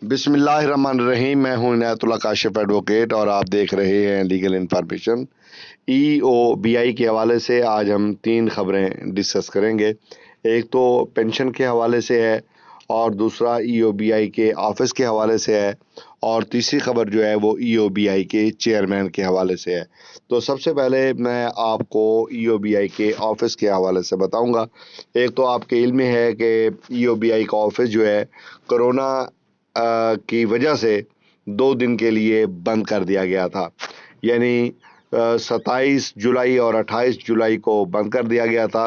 बिस्मिल्लाहिर्रहमानिर्रहीम। मैं हूं इनायतुल्लाह काशिफ एडवोकेट और आप देख रहे हैं लीगल इन्फॉर्मेशन। EOBI के हवाले से आज हम 3 खबरें डिस्कस करेंगे। एक तो पेंशन के हवाले से है और दूसरा EOBI के ऑफिस के हवाले से है और तीसरी खबर जो है वो EOBI के चेयरमैन के हवाले से है। तो सबसे पहले मैं आपको EOBI के ऑफिस के हवाले से बताऊंगा। एक तो आपके इल्म में है कि EOBI का ऑफिस जो है कोरोना की वजह से 2 दिन के लिए बंद कर दिया गया था, यानी 27 जुलाई और 28 जुलाई को बंद कर दिया गया था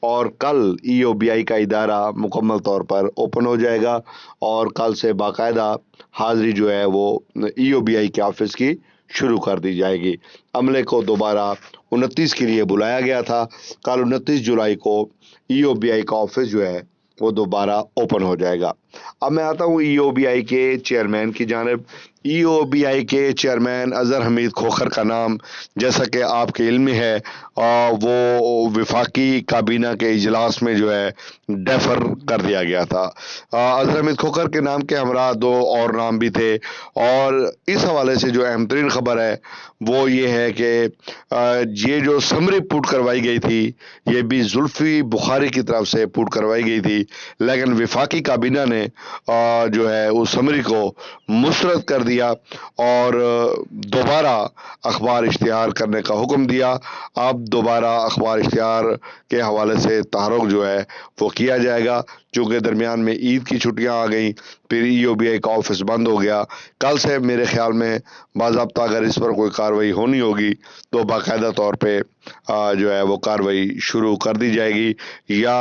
और कल EOBI का इदारा मुकम्मल तौर पर ओपन हो जाएगा और कल से बाकायदा हाज़िरी जो है वो EOBI के ऑफिस की शुरू कर दी जाएगी। अमले को दोबारा 29 के लिए बुलाया गया था। कल 29 जुलाई को EOBI का ऑफिस जो है वो दोबारा ओपन हो जाएगा। अब मैं आता हूँ EOBI के चेयरमैन की जानिब। EOBI के चेयरमैन अज़हर हमीद खोखर का नाम, जैसा कि आपके इल्म में है, वो वफाकी काबीना के इजलास में जो है डेफर कर दिया गया था। अज़हर हमीद खोखर के नाम के हमरा 2 और नाम भी थे और इस हवाले से जो अहम तरीन खबर है वो ये है कि ये जो समरी पुट करवाई गई थी ये भी जुल्फी बुखारी की तरफ से पुट करवाई गई थी, लेकिन वफाकी काबीना ने जो है उस समरी को मुस्तरद कर दिया और दोबारा अखबार इश्तिहार करने का हुक्म दिया। अब दोबारा अखबार इश्तिहार के हवाले से तहरुक जो है वो किया जाएगा, चूँकि दरमियान में ईद की छुट्टियां आ गई, फिर EOBI का ऑफिस बंद हो गया। कल से मेरे ख्याल में बाज़ाब्ता अगर इस पर कोई कार्रवाई होनी होगी तो बाकायदा तौर पे जो है वो कार्रवाई शुरू कर दी जाएगी, या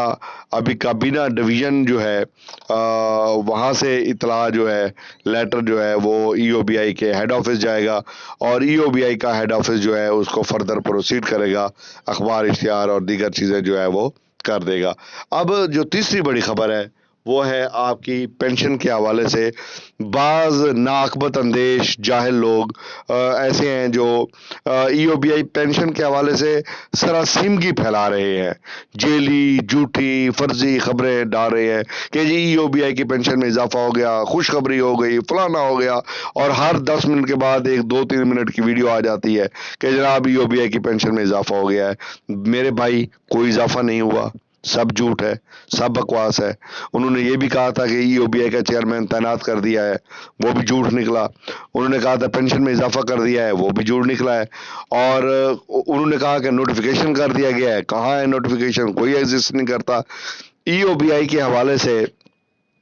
अभी काबीना डिवीज़न जो है वहाँ से इतला जो है लेटर जो है वो EOBI के हेड ऑफिस जाएगा और EOBI का हेड ऑफिस जो है उसको फर्दर प्रोसीड करेगा, अखबार इश्तिहार और दीगर चीज़ें जो है वो कर देगा। अब जो तीसरी बड़ी खबर है वो है आपकी पेंशन के हवाले से। बाज़ नाअकबत अंदेश जाहिल लोग ऐसे हैं जो EOBI पेंशन के हवाले से सरासिमगी फैला रहे हैं, जेली झूठी फर्जी खबरें डाल रहे हैं कि जी EOBI की पेंशन में इजाफा हो गया, खुशखबरी हो गई, फलाना हो गया, और हर 10 मिनट के बाद एक 2-3 मिनट की वीडियो आ जाती है कि जनाब EOBI की पेंशन में इजाफा हो गया है। मेरे भाई, कोई इजाफा नहीं हुआ, सब झूठ है, सब बकवास है। उन्होंने ये भी कहा था कि EOBI का चेयरमैन तैनात कर दिया है, वो भी झूठ निकला। उन्होंने कहा था पेंशन में इजाफा कर दिया है, वो भी झूठ निकला है। और उन्होंने कहा कि नोटिफिकेशन कर दिया गया है, कहाँ है नोटिफिकेशन? कोई एग्जिस्ट नहीं करता। EOBI के हवाले से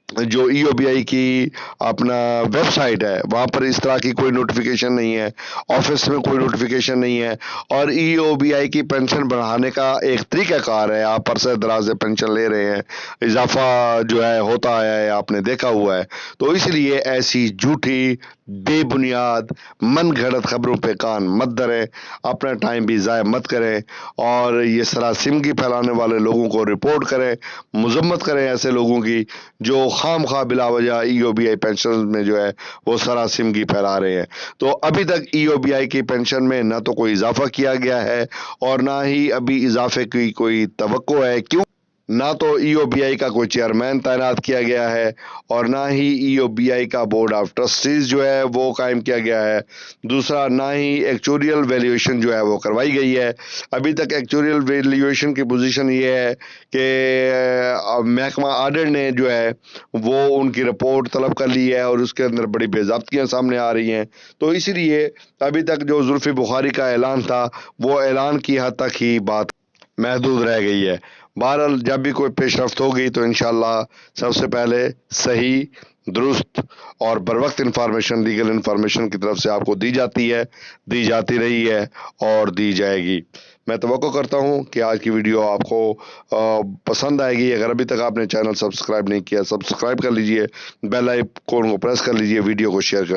जो EOBI की अपना वेबसाइट है वहाँ पर इस तरह की कोई नोटिफिकेशन नहीं है, ऑफिस में कोई नोटिफिकेशन नहीं है, और EOBI की पेंशन बढ़ाने का एक तरीक़ाकार है। आप अरसे दराज से पेंशन ले रहे हैं, इजाफा जो है होता आया है, आपने देखा हुआ है। तो इसलिए ऐसी झूठी बेबुनियाद मन घड़त खबरों पे कान मत धरें, अपना टाइम भी ज़ाया मत करें और ये सरासिमगी फैलाने वाले लोगों को रिपोर्ट करें, मजम्मत करें ऐसे लोगों की जो खाम खा बिला वजह EOBI पेंशन में जो है वो सरासिमगी फैला रहे हैं। तो अभी तक EOBI की पेंशन में ना तो कोई इजाफा किया गया है और ना ही अभी इजाफे की कोई तवक्को है, क्यों ना तो EOBI का कोई चेयरमैन तैनात किया गया है और ना ही EOBI का बोर्ड ऑफ ट्रस्टीज जो है वो कायम किया गया है। दूसरा, ना ही एक्चुरियल वैल्यूएशन जो है वो करवाई गई है। अभी तक एक्चुरियल वैल्यूएशन की पोजीशन ये है कि महकमा ऑडिट ने जो है वो उनकी रिपोर्ट तलब कर ली है और उसके अंदर बड़ी बेज़ाब्तियाँ सामने आ रही हैं। तो इसलिए अभी तक जो जुल्फी बुखारी का ऐलान था वो ऐलान की हद तक ही बात महदूद रह गई है। बहरहाल जब भी कोई पेशरफ्त होगी तो इंशाअल्लाह सबसे पहले सही, दुरुस्त और बरवक्त इंफॉर्मेशन, लीगल इंफॉर्मेशन की तरफ से आपको दी जाती है, दी जाती रही है और दी जाएगी। मैं तवक्को करता हूँ कि आज की वीडियो आपको पसंद आएगी। अगर अभी तक आपने चैनल सब्सक्राइब नहीं किया, सब्सक्राइब कर लीजिए, बेल आइकन को प्रेस कर लीजिए, वीडियो को शेयर कर